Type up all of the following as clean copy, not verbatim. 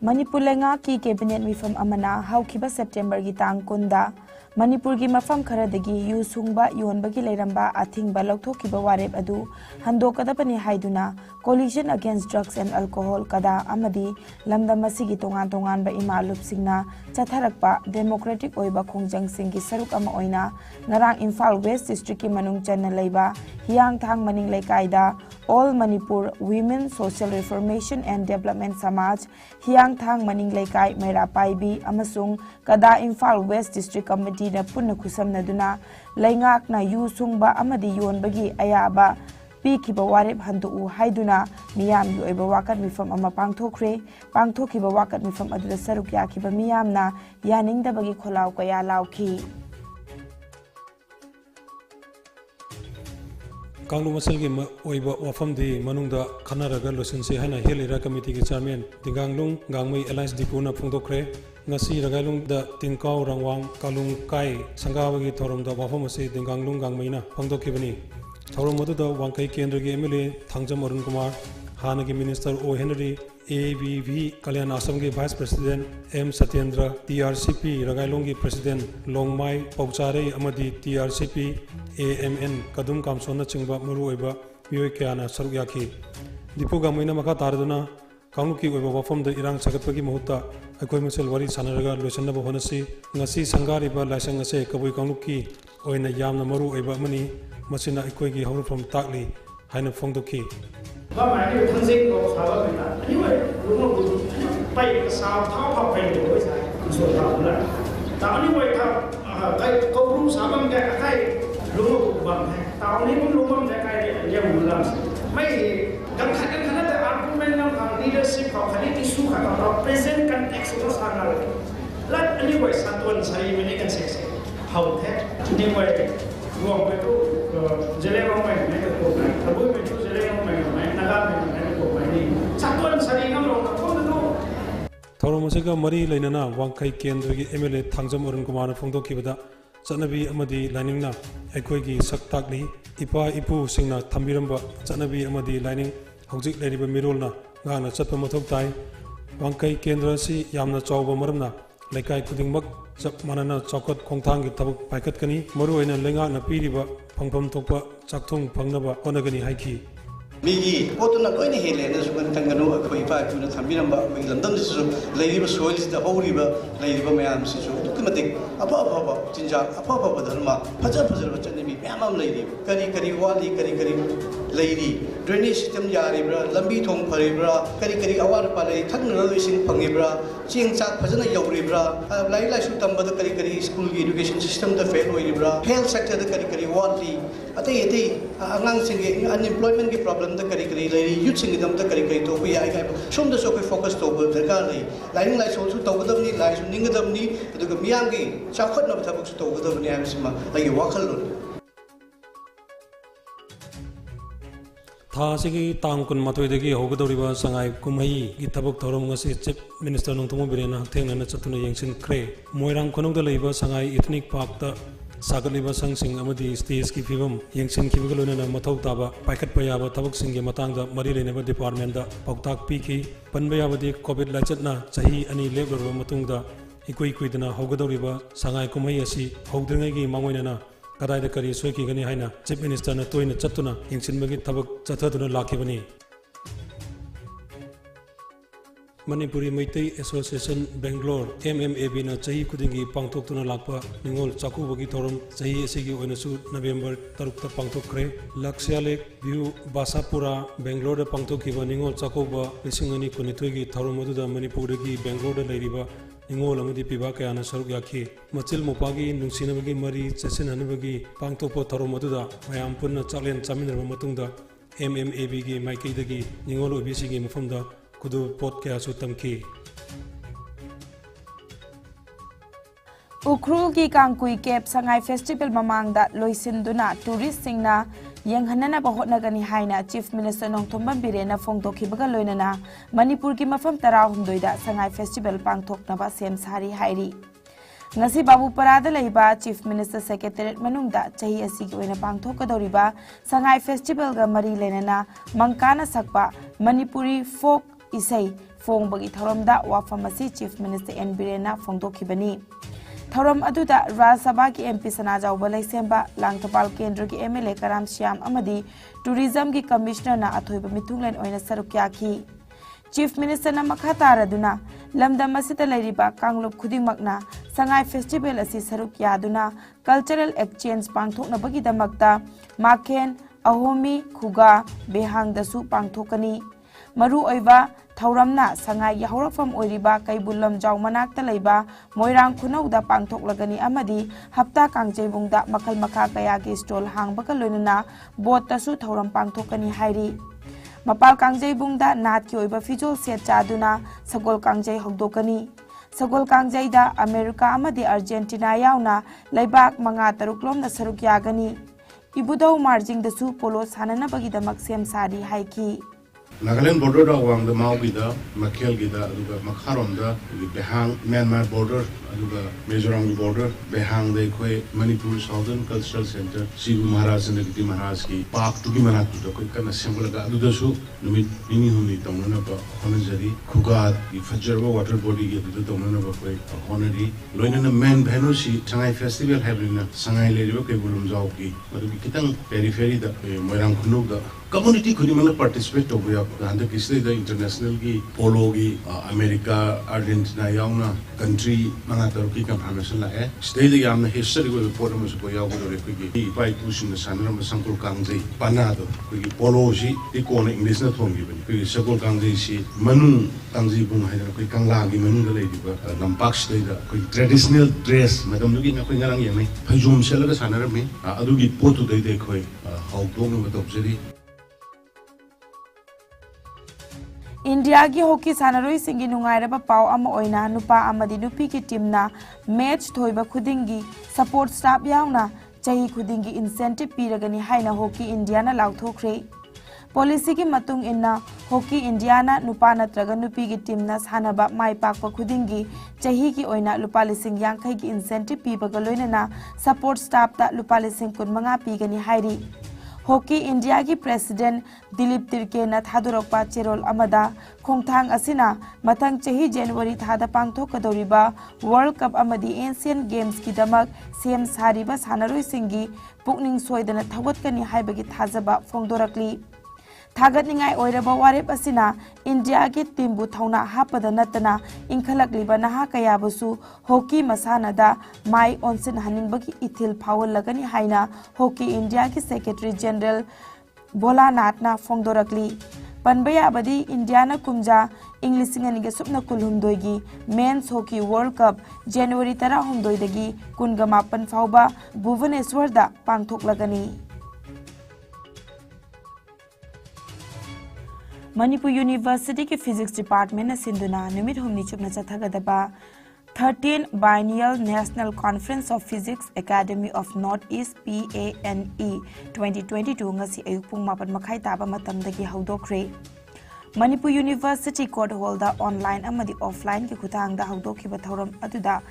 Manipur lenga ki cabinet mifam amana haukiba September gi tang kunda Manipur gi mafam kharadagi yu sungba yonba gi leiramba athingba lauthokiba warep adu handokadapani haiduna coalition against drugs and alcohol kada amadi lamdam asigi tongan ba imalup singna chatharakpa democratic oiba khongjang singi saruk ama oina ngarang Imphal West district ki manung channa leiba hiang thang maning leikaida All Manipur Women Social Reformation and Development Samaj hiang thang maning leikai maira paibi amasung kada Imphal West District Committee na punna khusamna duna leingak na yu sungba amadi yonbagi ayaba pikiba warep handu haiduna miyam yu oiba wakat mifam ama pangthokiba wakat mifam aduda saruk yakiba miyamna yaningdabagi kholaw kaya lawki Kanglu masal ki oiba wafam di manungda khanaraga losinse hana helira committee ki chairman Dinganglung Gangmei Alliance Dipuna phungdokre ngasi ragalung da Tinkaw Rangwang Kalung Kai Sangawagi Thoromda wafam ase Dinganglung Gangmei na phungdokhibani thorom moduda Wangkai Kendra ki MLA Thangjam Arun Kumar Hanagi Minister O Henry ABV Kalyan Assam ki Vice President M Satyendra TRCP Ragalung ki President Longmai Pauchare amadi TRCP AMN Kadum Kamsona Chingba Muru Eba Miyoi Kyana Saruk Yaki Dipu Gamoina Maka Tarduna Kanguki Eba Wafam the Irang Sakatpagi Mahuta Akoi Masel Wari Sanaraga Lusanaba Honasi Ngasi Sangariba Lasang Ase Kabui Kanguki Oina Yamna Maru Eba Mani Masina Akoi Gi Hau from Takli Haina Fongdoki Lumah ubang, tahun ini pun lumah mereka yang ulang. Mai, dan kadang-kadang ada argumen tentang leadership, kalau kali isu kata present context itu sangat. Lat anyway satuan saya ini kan seksi. How that? Anyway, gua itu jelek orang main itu kau main. Kalau itu jelek orang main, nalar main kau main ini. Satuan saya kan orang kau itu. Thoro masega mari lainana Wangkai Kendra ki MLA Thangjam Arun Kumar phongdokhibada Chanabi amadi lining na Aikoigi Saktakli Ipa Ipu Singna Thambiramba Chanabi amadi lining Hojik Leriba Mirolna Ngana Chatpa Mathok Tai Wangkai Kendra si Yamna Chawba Maramna Laikai Kudingmak Chap Manana Chokot Khongthang Tabuk Paikat Kani Maru Aina Lenga na Piriba Phangpham Thokpa Chakthung Phangnaba Honagani Haiki Migi potuna loina helena sugan tanganu akoi pa tuna thambiramba mi landam sisu leiriba soils da horiba leiriba mayam sisu dukmatik apa jinja apa dharma fajar bachani mi myamam leiri kari wali kari leiri drainage system yaribra lambi thong pharibra kari awar palai thakna loising phangibra ching chak phajana yauribra lai su tambada kari school education system da fail hoiribra health sector da kari wali atai angang singe unemployment ki problem da kari leiri youth singe dam da kari to bi ai kai som da so ko focus to ba darkar lei lain lai so su to gadam ni lai su ningadam ni aduga miyang gi chakhat na thabuk su to gadam ni amsima lai wakhal lo Thasigi Tangkun Mathoidagi Hogadoriba Sangai Kumai Gitabuk Thorom Ngasi Chief Minister Nongtumo Birena Tengana Chatuna Yangsin Kre Moirang Konong Laiba Sangai Ethnic Park the Sagaliba Sang Sing Amadi Stage Ki Fibam Yangsin Kibigaluna Mathau Taba Paikat Payaba Tabuk Singi Matanga Marine Department da Pautak Piki Panbayabadi COVID Lachatna Sahi Ani Labor Matungda Ikuidana Hogadoriba Sangai Kumai Asi Hogdringi Mangoinana Kadai da kari soiki gani haina Chief Minister na toina chatuna yengsinbagi thabak chathaduna lakhibani Manipuri Maitai Association Bangalore MMAB na chahi kudingi pangthoktuna lakpa ningol chakubagi thorom chahi asigi oinasu November 3 ta pangthokre Lakshya View Basapura Bangalore da pangthokhiba ningol chakuba 2022 gi thorom aduda Manipur gi Bangalore da leiriba Ningol amadi piba kayana saruk yakhi machil mopagi nungsinabagi mari chesinhanabagi pangtokpa thorom aduda mayam punna chaklen chaminarba matungda MMAB gi maikaidagi ningol obisi gi mafamda kudu pot kaya su tamki Ukrul ki Kangkui Kep Sangai Festival mamangda loisinduna tourist singna Yanghanana bahotnagani haina Chief Minister Nongthomba Birena phongdokhibaga loinana Manipur ki mafam tarahumdoida Sangai Festival pangthoknaba sem sari hairi ngasi babu parada leiba Chief Minister Secretariat manungda chahi asigi oina pangthokadoriba Sangai Festival ga mari lenana mangkana sakpa Manipuri folk isai fongbagi thoramda wafam asi Chief Minister N Birena phongdokhibani thoram aduda Rajya Sabha ki MP Sanajau Balai Semba Langtapal Kendra ki MLA Karam Shyam amadi Tourism ki Commissioner na athoiba mithunglen oina saruk yakhi Chief Minister na makha taraduna lamdam asita lairiba Kanglup khudingmakna Sangai Festival asi saruk yaduna cultural exchange pangthokna bagi damakta Maken Ahomi Khuga Behang dasu pangthokani maru oiba thauramna sangai yahorakfam oiriba kaibulam jaw manakta leiba moirang khunauda pangthoklagani amadi hapta kangjeibungda makal makha kaya ki stall hangbaga loinana bot tasu thauram pangthokani hairi mapal kangjeibungda nat ki oiba fijol set chaduna sagol kangjei hogdokani sagol kangjeida America amadi Argentina yauna leibak manga taruklomna saruk yagani ibudau marjing dasu polo sanana bagi damak sem sari haiki Nagaland border da wang da mau gida makhel gida aduga makharom da behang Myanmar border aduga Mizoram border behang da khoi Manipur Southern Cultural Center Sibu Maharaj Nagiti Maharaj ki park tu gi mana tu koi kana symbol ga aduga su numit nini huni tamna ba honajari khuga ki fajarwa water body gi aduga tamna ba koi honari loina na main bhanu si Sangai festival habrina Sangai le ke bulum jaw ki adugi kitang periphery da moirang khunu da community khudi mana participate to ya handa kisle da international ki polo ki America Argentina yauna country mana taruki kan information la hai stay da yamna history ko report ma so ya ko re ki pai pusin na sanram sangkul kangjei pana do ki polo ji ti ko na english na thong gi bani ki sangkul kangjei si manu kangjei bung hai da ki kangla gi manu da lei di ba lampak stay da ki traditional dress madam gi na ko ngarang yang mai phajum sela ga sanaram me adu gi potu dei dei khoi hau dong ma topjeri India ki hockey sanaroi singi nungairaba pau ama oina nupa amadi nupi ki team na match thoiba khudingi support staff yauna chahi khudingi incentive piragani haina hockey India na lauthokre policy ki matung inna hockey India na nupa natraga nupi ki team na sanaba mai pakpa khudingi chahi ki oina lupa lising yangkhai ki incentive pibaga loinana support staff ta lupa lising kunmanga pigani hairi Hockey India ki President Dilip Tirke na thadurokpa cherol amada khongthang asina mathang chahi January thada pangthokadoriba World Cup amadi Asian Games ki damak sem sariba sanaroi singi pukning soidana thawatkani haibagi thajaba phongdorakli Thagatningai oiraba warep asina India ki timbu thauna hapada natana inkhalakliba naha kayabasu hockey masana da mai onsin haningbagi ithil phawal lagani haina Hockey India ki Secretary General Bholanat na phongdorakli Panbaya abadi India na kumja Englishingani ge supna kulhumdoi gi Men's Hockey World Cup January 10 dagi kungamapan phawba Bhubaneswar da pangthoklagani Manipur University ki Physics Department na sinduna numit humni chupna chathagadaba 13th Biennial National Conference of Physics Academy of Northeast PANE 2022 ngasi ayuk pung 8:30 taba matamdagi haudokre Manipur University Court Hall da online amadi offline ki khutang da haudokhiba thoram aduda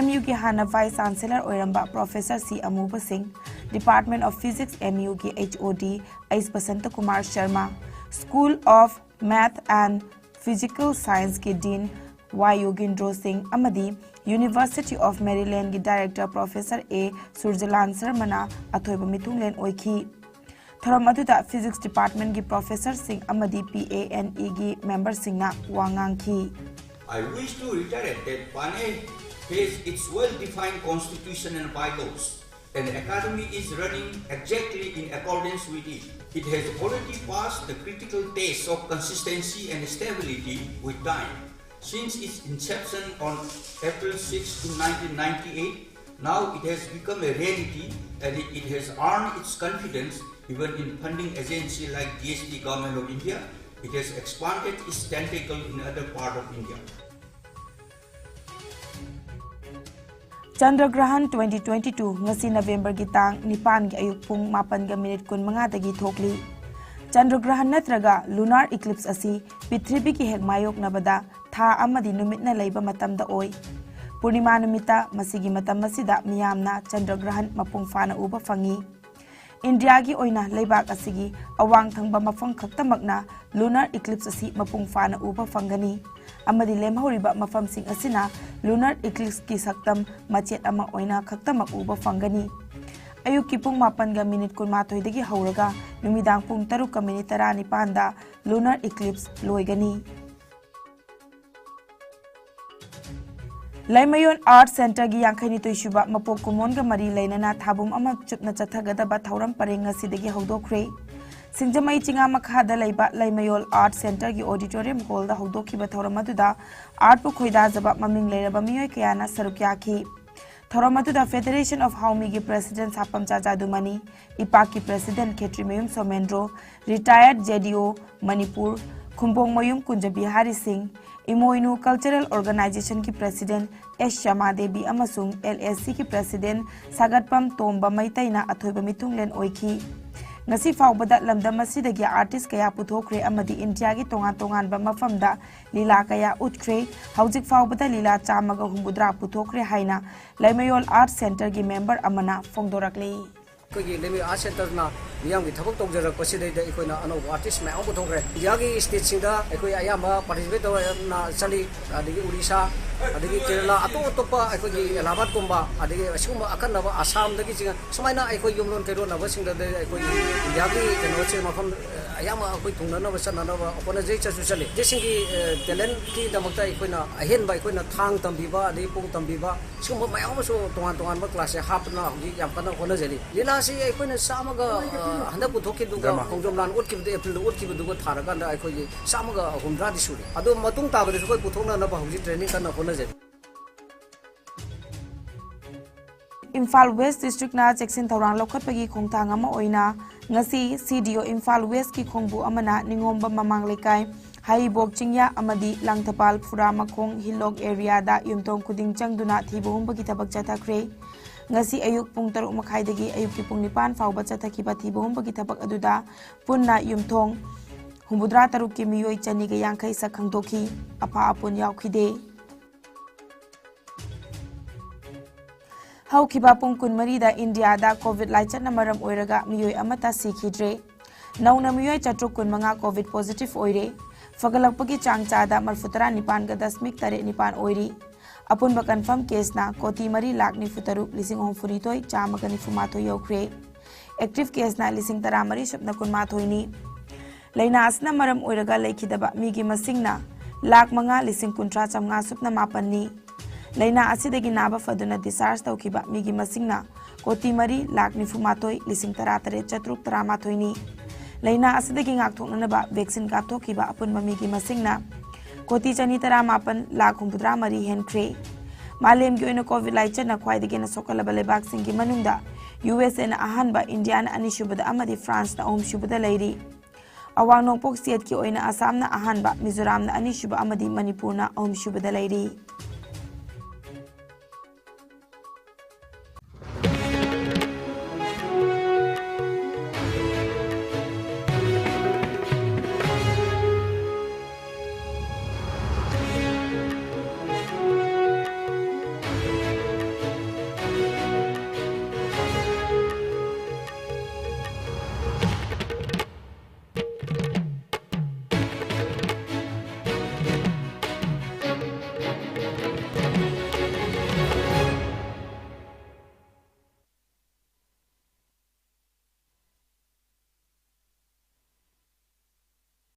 MU ki hana Vice Chancellor oiramba Professor C Amuba Singh Department of Physics MU ki HOD Ais Basanta Kumar Sharma School of Math and Physical Science ki Dean Y Yogindro Singh amadi University of Maryland ki Director Professor A Surjalan Sarmana athoiba mitunglen oikhi thoram aduda Physics Department ki Professor Singh amadi PANE ki member Singh na wangangki I wish to reiterate that PANE has its well-defined constitution and bylaws. And the academy is running exactly in accordance with it. It has already passed the critical test of consistency and stability with time. Since its inception on April 6, 1998, now it has become a reality and it has earned its confidence even in funding agencies like DST Government of India. It has expanded its tentacle in other parts of India. Chandragrahan 2022 ngasi November gi tang 9 gi ayuk pung 8:15 dagi thokli Chandragrahan natraga lunar eclipse asi Prithvi ki hekmayok nabada tha amadi numit na leiba matamda oi Purnima numita masigi matam masida miyamna Chandragrahan mapung fana uba fangi India gi oina leibak asigi awang thangba mafam khaktamakna lunar eclipse asi mapung fana uba fangani amadi lemhoriba mafam sing asina lunar eclipse ki saktam machet ama oina khaktamak uba fangani ayuk ki pung 8:19 dagi hauraga numidang pung 3:19 da lunar eclipse loigani Laimayon Art Center gi Yankhani Toishuba Mapok Kumon ga Mari Lainana Thabum ama chupna chathagada thauram parenga sidagi hawdokre Singjamai chinga makhada laiba Laimayol Art Center gi auditorium hall da hawdokhiba thauram aduda art pu khoida jaba maming leiraba miyoi kayana sarukya ki thauram aduda Federation of Haumi gi President Sapam Chacha Dumani IPA ki President Khetri Mayum Somendro retired JDO Manipur Khumbong Mayum Kunjabi Hari Singh Imoinu Cultural Organization ki President S. Shama Devi amasung LSC ki President Sagatpam Tomba Maitaina athoiba mitunglen oiki ngasi faubada lamdam asidagi artist kaya puthokre amadi India gi tongan ba mafamda lila kaya utkre haujik faubada lila chamaga humbudra puthokre haina Laimayol Art Center gi member amana fongdorakle Laimayol Art Center na miyam gi thabak tawjarak pasida da ikoina ano artist ma ang puthokre yagi stage sinda ikoi ayama participate na sali adigi Odisha adigi Kerala atopa ikoi Allahabad kumba adigi asuma akanaba Assam dagi jinga sumaina ikoi yumlon kairo na basinda da ikoi yagi kenoche mafam ayama ikoi tungnana basana na opona jei chasu sali jesingi talent ki damakta ikoina ahen ba ikoina thang tambiba adigi pung tambiba suma mayam so tongan ba class ya hapna gi yam kana hona jeli lila si ikoina samaga handa puthokki duga kongjomlan utki de April utki duga tharaga da ikoi samaga humra disuri adu matung tabade so puthokna na ba hauji training kana hona jeli Imphal West District na Jackson Thorang Lokhatpagi Khongthang ama oina ngasi CDO Imphal West ki khongbu amana ningomba mamang lekai Haibok Chingya amadi Langthapal Phura Makhong Hillog area da yumtong kuding changduna thibuhumba ki thabak chathakre ngasi ayuk pung 3:30 dagi ayuk ki pung 9 fauba chathakiba thibuhumba ki thabak aduda punna yumthong humbudra taruk ki miyoi chani ga yankhai sa khangdokhi apa apun yaukhide Haukiba pung kunmari da India da COVID laichan na maram oiraga miyoi amata sikhidre nauna miyoi chatruk kunmanga COVID positive oire fagalakpagi changcha da marfutara nipan ga 10.9 oiri apun ba confirm case na koti mari lakh ni futaru lising hom furitoi chamaga ni fumato yokre active case na lising tara mari shapna kunmathoi ni leina asna maram oiraga laikhidaba migi masingna lakh manga lising kuntra chamnga supna mapan ni Laina asidagi naba faduna discharge tawkiba migi masingna koti mari lakh nifumatoi lising taratare chatruk taramathoi ni Laina asidagi ngakthoknaba vaccine kapthokiba apun migi masingna koti chani taramapan lakh humbudra mari henkre malem gi oina covid laichan na khwaidagi na sokalaba lebak singi manungda USA na ahanba India na anishubada amadi France na shubada lairi awang nongpok state ki oina Assam na ahanba Mizoram na anishuba amadi Manipur na shubada lairi